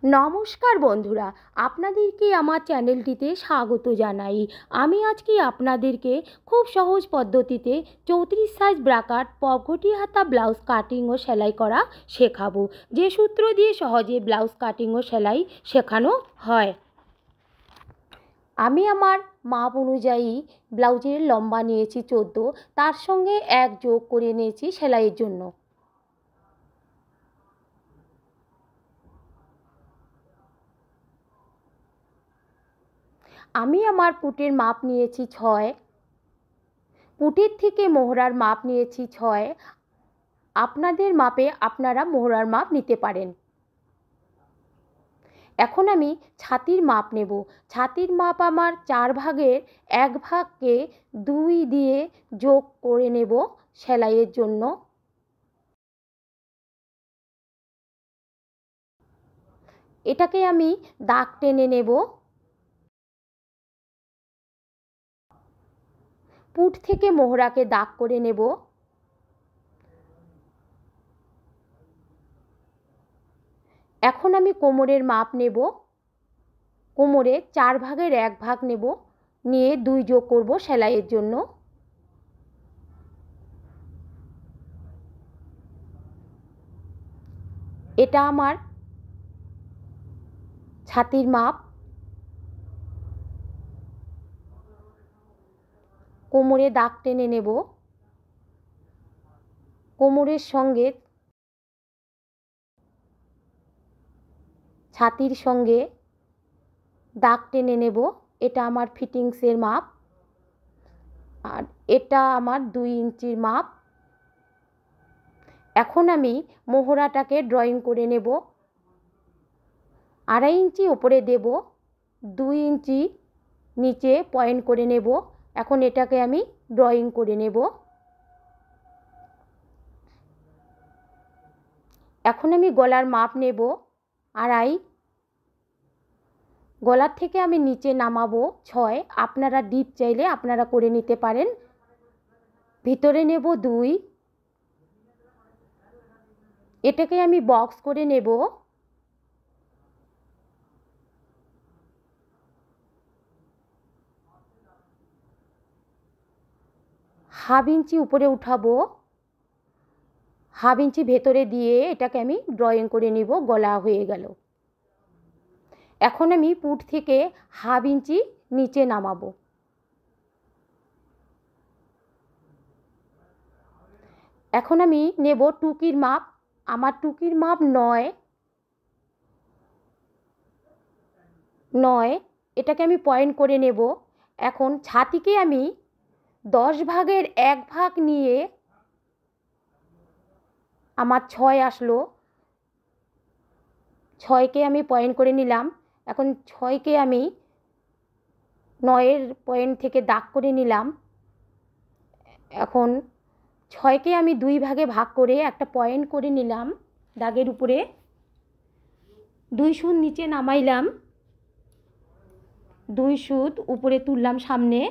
নমস্কার বন্ধুরা, আপনাদেরকে আমার চ্যানেলটিতে স্বাগত জানাই। আমি আজকে আপনাদেরকে খুব সহজ পদ্ধতিতে 34 সাইজ ব্রাকাট পকেটি হাতা ব্লাউজ কাটিং ও সেলাই করা শেখাবো, যে সূত্র দিয়ে সহজে ব্লাউজ কাটিং ও সেলাই শেখানো হয়। আমি আমার মাপ অনুযায়ী ব্লাউজের লম্বা নিয়েছি 14, তার সঙ্গে 1 যোগ করে নিয়েছি সেলাইয়ের জন্য। আমি আমার পুটের মাপ নিয়েছি 6, পুটের থেকে মোহরার মাপ নিয়েছি 6। আপনাদের মাপে আপনারা মোহরার মাপ নিতে পারেন। এখন আমি ছাতির মাপ নেব। ছাতির মাপ আমার 4 ভাগের 1 ভাগকে 2 দিয়ে যোগ করে নেব সেলাইয়ের জন্য। এটাকে আমি দাগ টেনে নেব। পুট থেকে মোহরাকে দাগ করে নেব। এখন আমি কোমরের মাপ নেব। কোমরে 4 ভাগের 1 ভাগ নেব, নিয়ে 2 যোগ করব সেলাইয়ের জন্য। এটা আমার ছাতির মাপ। কোমরে দাগ টেনে নেব। কোমরের সঙ্গে ছাতির সঙ্গে দাগ টেনে নেব। এটা আমার ফিটিংসের মাপ, আর এটা আমার 2 ইঞ্চির মাপ। এখন আমি মোহরাটাকে ড্রয়িং করে নেব। 2.5 ইঞ্চি ওপরে দেব, 2 ইঞ্চি নিচে পয়েন্ট করে নেব। এখন এটাকে আমি ড্রয়িং করে নেব। এখন আমি গলার মাপ নেব 2.5। গলার থেকে আমি নিচে নামাবো 6। আপনারা ডিপ চাইলে আপনারা করে নিতে পারেন। ভিতরে নেব 2। এটাকে আমি বক্স করে নেব। হাফ ইঞ্চি উপরে উঠাবো, হাফ ইঞ্চি ভেতরে দিয়ে এটাকে আমি ড্রয়িং করে নিব। গলা হয়ে গেল। এখন আমি পুট থেকে হাফ ইঞ্চি নিচে নামাবো। এখন আমি নেব টুকির মাপ। আমার টুকির মাপ 9। এটাকে আমি পয়েন্ট করে নেব। এখন ছাতিকে আমি 10 ভাগের 1 ভাগ নিয়ে আমার 6 আসলো। 6কে আমি পয়েন্ট করে নিলাম। এখন 6কে আমি 9-এর পয়েন্ট থেকে দাগ করে নিলাম। এখন 6কে আমি 2 ভাগে ভাগ করে একটা পয়েন্ট করে নিলাম দাগের উপরে। 2 সুত নিচে নামাইলাম, 2 সুত উপরে তুললাম সামনে।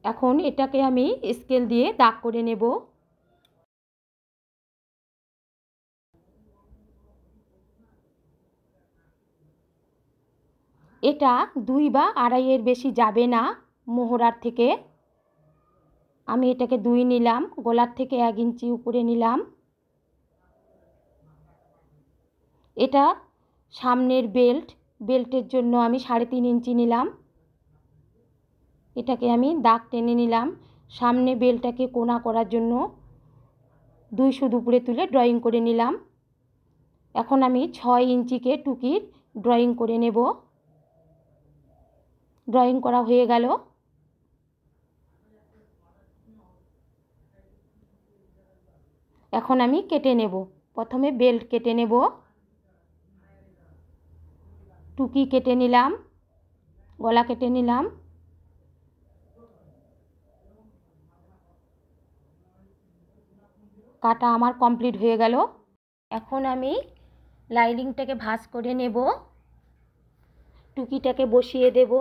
এখন এটাকে আমি স্কেল দিয়ে দাগ করে নেব। এটা 2 বা 2.5-এর বেশি যাবে না মোহরার থেকে। আমি এটাকে 2 নিলাম। গলার থেকে 1 ইঞ্চি উপরে নিলাম। এটা সামনের বেল্টের জন্য আমি 3.5 ইঞ্চি নিলাম। এটাকে আমি দাগ টেনে নিলাম। সামনে বেল্টটাকে কোনা করার জন্য 2 সুত উপরে তুলে ড্রয়িং করে নিলাম। এখন আমি 6 ইঞ্চিকে টুকির ড্রয়িং করে নেব। ড্রয়িং করা হয়ে গেল। এখন আমি কেটে নেব। প্রথমে বেল্ট কেটে নেব, টুকি কেটে নিলাম, গলা কেটে নিলাম। কাটা আমার কমপ্লিট হয়ে গেল। এখন আমি লাইনিংটাকে ভাঁজ করে নেব। টুকিটাকে বসিয়ে দেব।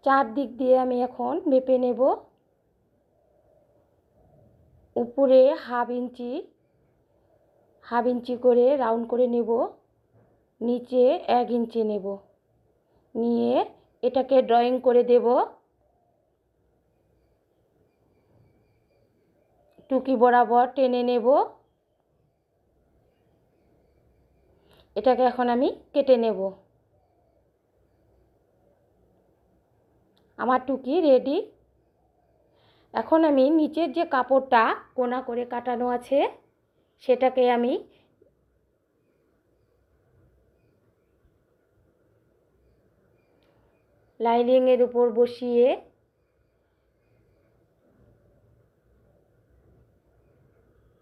চারদিক দিয়ে আমি এখন মেপে নেব। উপরে হাফ ইঞ্চি, হাফ ইঞ্চি করে রাউন্ড করে নেব, নিচে 1 ইঞ্চি নেব, নিয়ে এটাকে ড্রয়িং করে দেব। টুকি বরাবর টেনে নেব। এটাকে এখন আমি কেটে নেব। আমার টুকি রেডি। এখন আমি নিচের যে কাপড়টা কোনা করে কাটানো আছে সেটাকে আমি লাইনিংয়ের উপর বসিয়ে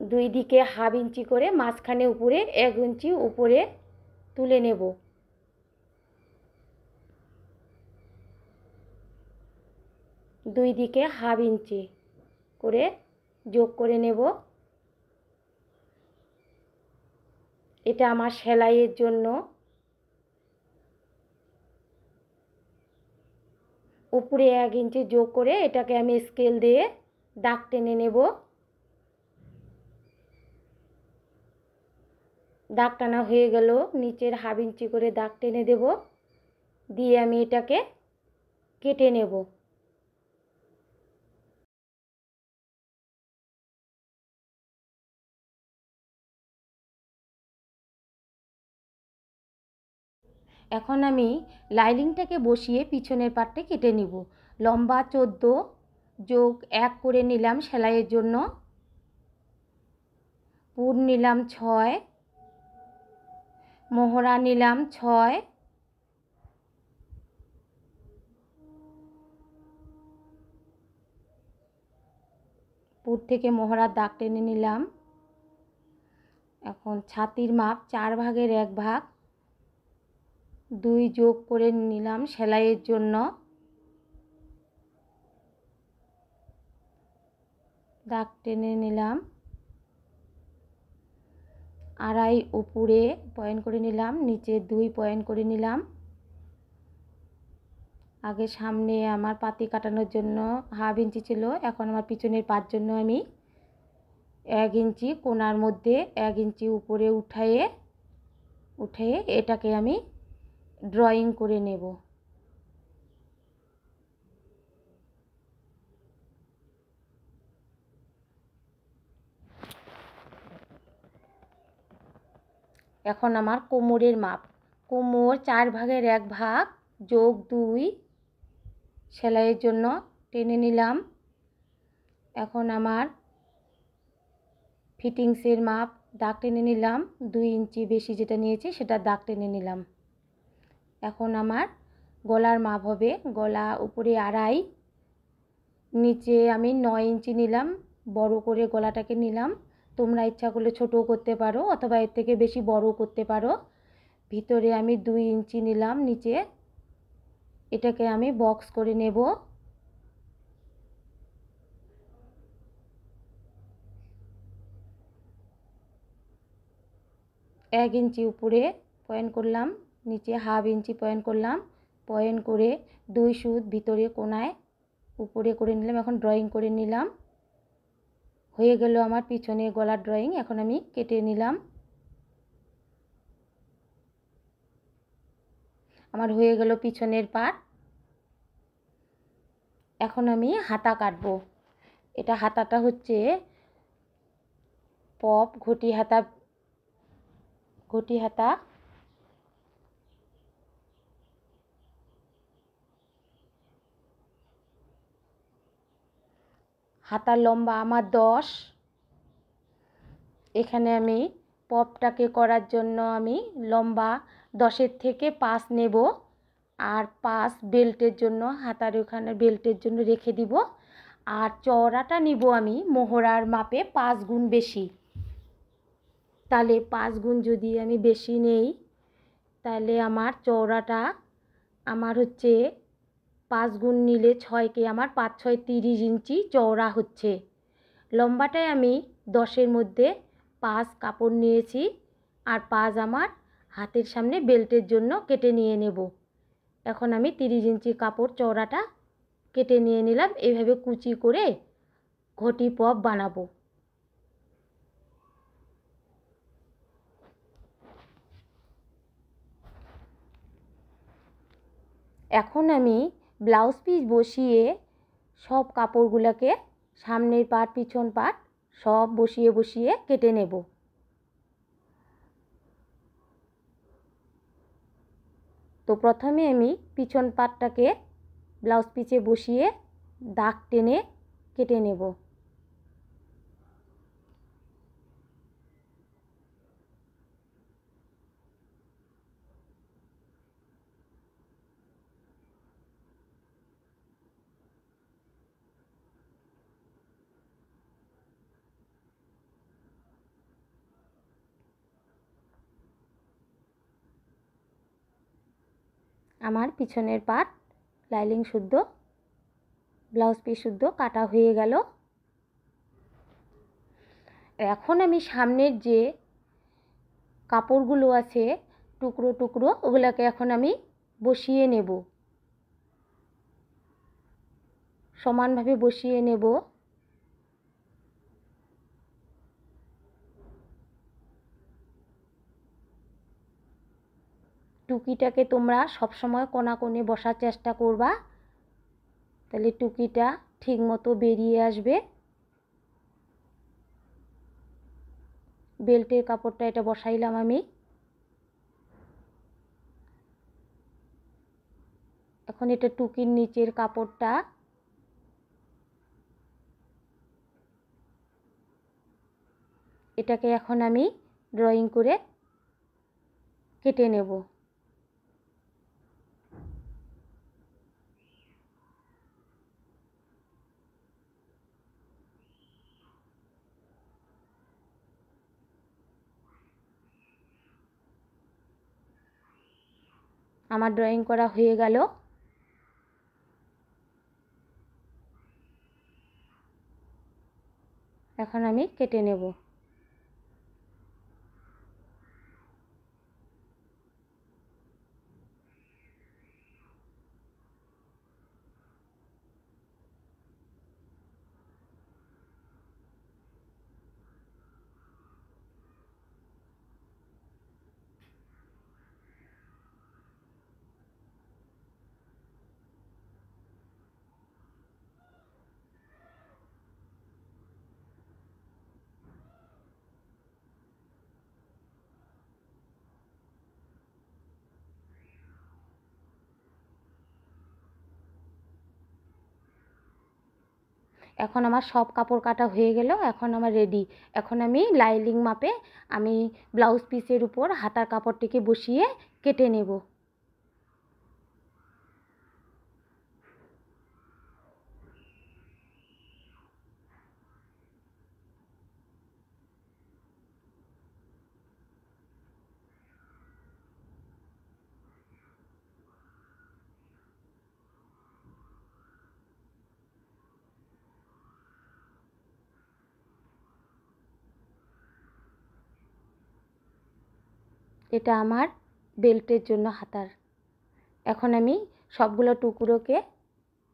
দুই দিকে হাফ ইঞ্চি করে মাঝখানে উপরে 1 ইঞ্চি উপরে তুলে নেব। দুই দিকে হাফ ইঞ্চি করে যোগ করে নেব। এটা আমার সেলাইয়ের জন্য। উপরে 1 ইঞ্চি যোগ করে এটাকে আমি স্কেল দিয়ে দাগ টেনে নেব। দাগ টানা হয়ে গেল, নিচের হাফ ইঞ্চি করে দাগ টেনে দেব, দিয়ে আমি এটাকে কেটে নেব। এখন আমি লাইনিংটাকে বসিয়ে পিছনের পাটটা কেটে নিব। লম্বা 14 যোগ 1 করে নিলাম সেলাইয়ের জন্য। পুর নিলাম 6, মোহরা নিলাম 6, পুর থেকে মোহরার দাগ টেনে নিলাম। এখন ছাতির মাপ 4 ভাগের 1 ভাগ 2 যোগ করে নিলাম সেলাইয়ের জন্য। দাগ টেনে নিলাম। 2.5 উপরে পয়েন্ট করে নিলাম, নিচে 2 পয়েন্ট করে নিলাম। আগে সামনে আমার পাতি কাটানোর জন্য হাফ ইঞ্চি ছিল, এখন আমার পিছনের পার জন্য আমি 1 ইঞ্চি কোণার মধ্যে 1 ইঞ্চি উপরে উঠিয়ে এটাকে আমি ড্রয়িং করে নেব। এখন আমার কোমরের মাপ, কোমর 4 ভাগের 1 ভাগ যোগ 2 সেলাইয়ের জন্য টেনে নিলাম। এখন আমার ফিটিংসের মাপ দাগ টেনে নিলাম, 2 ইঞ্চি বেশি যেটা নিয়েছি সেটা দাগ টেনে নিলাম। এখন আমার গলার মাপ হবে, গলা উপরে 2.5, নিচে আমি 9 ইঞ্চি নিলাম, বড় করে গলাটাকে নিলাম। তোমরা ইচ্ছা করলে ছোটও করতে পারো অথবা এর থেকে বেশি বড়ও করতে পারো। ভিতরে আমি 2 ইঞ্চি নিলাম নিচে, এটাকে আমি বক্স করে নেব। এক ইঞ্চি উপরে পয়েন্ট করলাম, নিচে হাফ ইঞ্চি পয়েন্ট করলাম, পয়েন্ট করে 2 সুত ভিতরে কোণায় উপরে করে নিলাম। এখন ড্রয়িং করে নিলাম। হয়ে গেল আমার পিছনে গলার ড্রয়িং। এখন আমি কেটে নিলাম। আমার হয়ে গেল পিছনের পার্ট। এখন আমি হাতা কাটবো। এটা হাতাটা হচ্ছে পপ ঘটি হাতা, ঘটি হাতা। হাতার লম্বা আমার 10। এখানে আমি পপটাকে করার জন্য আমি লম্বা 10-এর থেকে 5 নেব, আর 5 বেল্টের জন্য, হাতার ওখানে বেল্টের জন্য রেখে দিব। আর চওড়াটা নিব আমি মোহরার মাপে 5 গুণ বেশি। তাহলে 5 গুণ যদি আমি বেশি নেই তাহলে আমার চওড়াটা আমার হচ্ছে 5 গুণ নিলে 6কে আমার 5 6 30 ইঞ্চি চওড়া হচ্ছে। লম্বাটায় আমি 10-এর মধ্যে 5 কাপড় নিয়েছি, আর 5 আমার হাতের সামনে বেল্টের জন্য কেটে নিয়ে নেব। এখন আমি 30 ইঞ্চি কাপড় চওড়াটা কেটে নিয়ে নিলাম। এইভাবে কুচি করে ঘটি পপ বানাবো। এখন আমি ব্লাউজ পিস বসিয়ে সব কাপড়গুলোকে সামনের পাট পিছন পাট সব বসিয়ে বসিয়ে কেটে নেব। তো প্রথমে আমি পিছন পাটটাকে ব্লাউজ পিসে বসিয়ে দাগ টেনে কেটে নেব। আমার পিছনের পাট লাইনিং শুদ্ধ ব্লাউজ পিস শুদ্ধ কাটা হয়ে গেল। এখন আমি সামনের যে কাপড়গুলো আছে টুকরো টুকরো ওগুলোকে এখন আমি বসিয়ে নেব, সমানভাবে বসিয়ে নেব। টুকিটাকে তোমরা সবসময় কোণা কোণে বসার চেষ্টা করবা, তাহলে টুকিটা ঠিক মতো বেরিয়ে আসবে। বেল্টের কাপড়টা এটা বসাইলাম আমি। এখন এটা টুকির নিচের কাপড়টা এটাকে এখন আমি ড্রয়িং করে কেটে নেব। আমার ড্রয়িং করা হয়ে গেল। এখন আমি কেটে নেব। এখন আমার সব কাপড় কাটা হয়ে গেল। এখন আমার রেডি। এখন আমি লাইনিং মাপে আমি ব্লাউজ পিসের উপর হাতার কাপড়টিকে বসিয়ে কেটে নেব। এটা আমার বেল্টের জন্য হাতার। এখন আমি সবগুলো টুকরোকে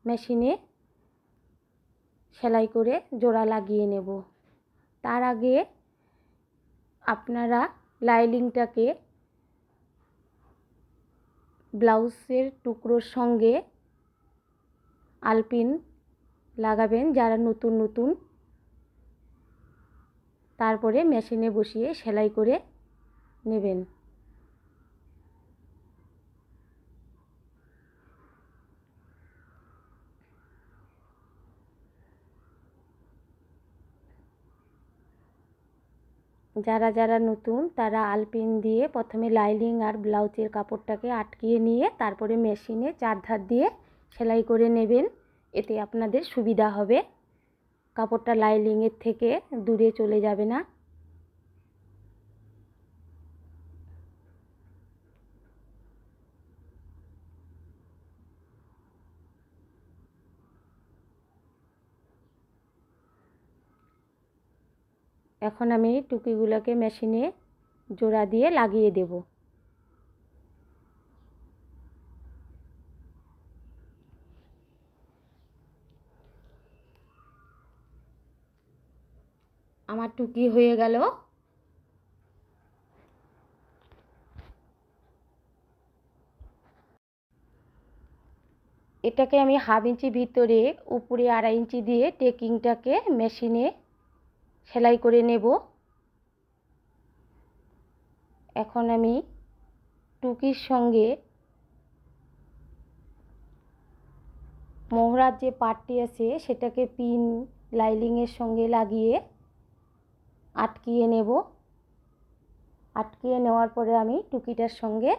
মেশিনে সেলাই করে জোড়া লাগিয়ে নেব। তার আগে আপনারা লাইনিংটাকে ব্লাউজের টুকরোর সঙ্গে আলপিন লাগাবেন যারা নতুন নতুন, তারপরে মেশিনে বসিয়ে সেলাই করে নেবেন। যারা যারা নতুন তারা আলপিন দিয়ে প্রথমে লাইনিং আর ব্লাউজের কাপড়টাকে আটকিয়ে নিয়ে তারপরে মেশিনে চারধার দিয়ে সেলাই করে নেবেন, এতে আপনাদের সুবিধা হবে। কাপড়টা লাইনিংয়ের থেকে দূরে চলে যাবে না। এখন আমি টুকিগুলোকে মেশিনে জোড়া দিয়ে লাগিয়ে দেব। আমার টুকি হয়ে গেল। এটাকে আমি হাফ ইঞ্চি ভিতরে উপরে 2.5 ইঞ্চি দিয়ে টেকিংটাকে মেশিনে সেলাই করে নেব। এখন আমি টুকির সঙ্গে মোহরার যে পাটটি আছে সেটাকে পিন লাইনিংয়ের সঙ্গে লাগিয়ে আটকিয়ে নেব। আটকিয়ে নেওয়ার পরে আমি টুকিটার সঙ্গে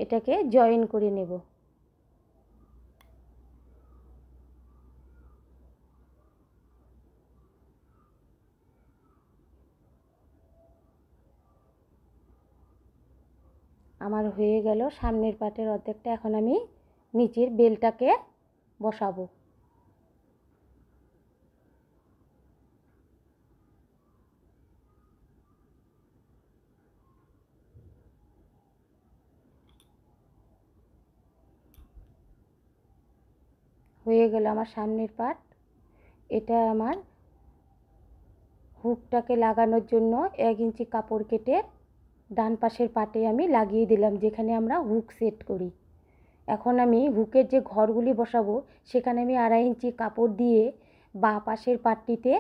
এটাকে জয়েন করে নেব। আমার হয়ে গেল সামনের পাটের অর্ধেকটা। এখন আমি নিচের বেলটাকে বসাবো। হয়ে গেল আমার সামনের পাট। এটা আমার হুকটাকে লাগানোর জন্য 1 ইঞ্চি কাপড় কেটে ডান পাশের পাটে আমি লাগিয়ে দিলাম, যেখানে আমরা হুক সেট করি। এখন আমি হুকের যে ঘরগুলি বসাবো সেখানে আমি 2.5 ইঞ্চি কাপড় দিয়ে বাঁ পাশের পাটটিতে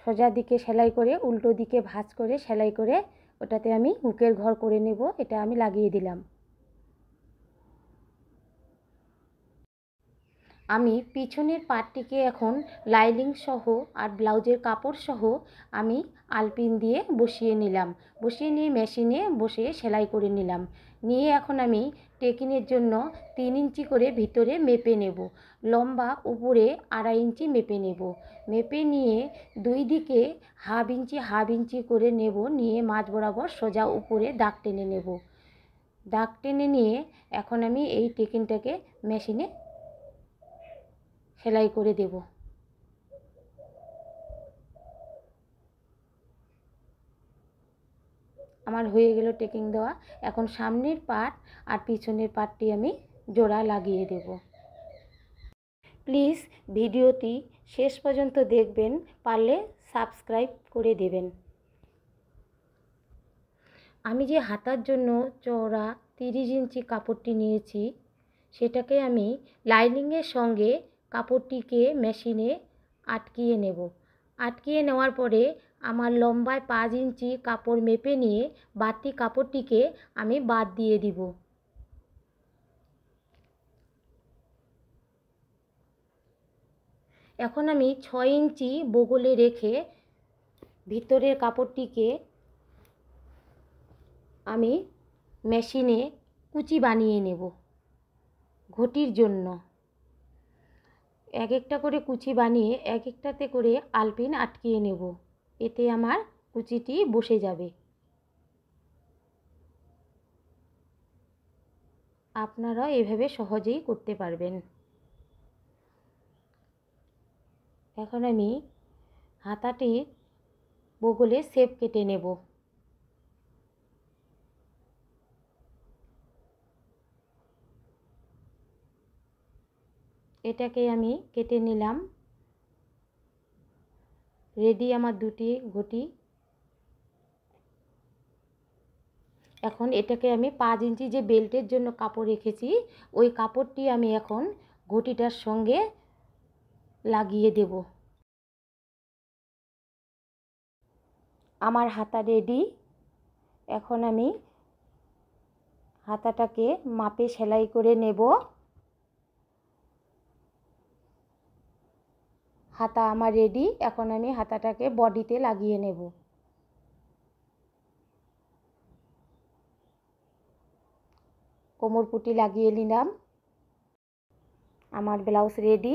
সোজা দিকে সেলাই করে উল্টো দিকে ভাঁজ করে সেলাই করে ওটাতে আমি হুকের ঘর করে নেব। এটা আমি লাগিয়ে দিলাম। আমি পিছনের পাটটিকে এখন লাইনিং সহ আর ব্লাউজের কাপড় সহ আমি আলপিন দিয়ে বসিয়ে নিলাম। বসিয়ে নিয়ে মেশিনে বসে সেলাই করে নিলাম। নিয়ে এখন আমি টেকিংয়ের জন্য 3 ইঞ্চি করে ভিতরে মেপে নেব। লম্বা উপরে 2.5 ইঞ্চি মেপে নেব। মেপে নিয়ে দুই দিকে হাফ ইঞ্চি করে নেব। নিয়ে মাঝ বরাবর সোজা উপরে দাগ টেনে নেব। দাগ টেনে নিয়ে এখন আমি এই টেকিংটাকে মেশিনে সেলাই করে দেব। আমার হয়ে গেল টেকিং দেওয়া। এখন সামনের পাট আর পিছনের পাটটি আমি জোড়া লাগিয়ে দেব। প্লিজ ভিডিওটি শেষ পর্যন্ত দেখবেন, পারলে সাবস্ক্রাইব করে দেবেন। আমি যে হাতার জন্য চওড়া 30 ইঞ্চি কাপড়টি নিয়েছি সেটাকে আমি লাইনিংয়ের সঙ্গে কাপড়টিকে মেশিনে আটকিয়ে নেব। আটকিয়ে নেওয়ার পরে আমার লম্বায় 5 ইঞ্চি কাপড় মেপে নিয়ে বাড়তি কাপড়টিকে আমি বাদ দিয়ে দিব। এখন আমি 6 ইঞ্চি বগলে রেখে ভিতরের কাপড়টিকে আমি মেশিনে কুচি বানিয়ে নেব। ঘটির জন্য এক একটা করে কুচি বানিয়ে এক একটাতে করে আলপিন আটকিয়ে নেব। এতে আমার কুচিটি বসে যাবে। আপনারাও এভাবে সহজেই করতে পারবেন। এখন আমি হাতাটির বগলে শেপ কেটে নেব। এটাকে আমি কেটে নিলাম। রেডি আমার দুটি ঘটি। এখন এটাকে আমি 5 ইঞ্চি যে বেল্টের জন্য কাপড় রেখেছি ওই কাপড়টি আমি এখন ঘটিটার সঙ্গে লাগিয়ে দেব। আমার হাতা রেডি। এখন আমি হাতাটাকে মাপে সেলাই করে নেব। হাতা আমার রেডি। এখন আমি হাতাটাকে বডিতে লাগিয়ে নেব। কোমর পুঁটি লাগিয়ে নিলাম। আমার ব্লাউজ রেডি।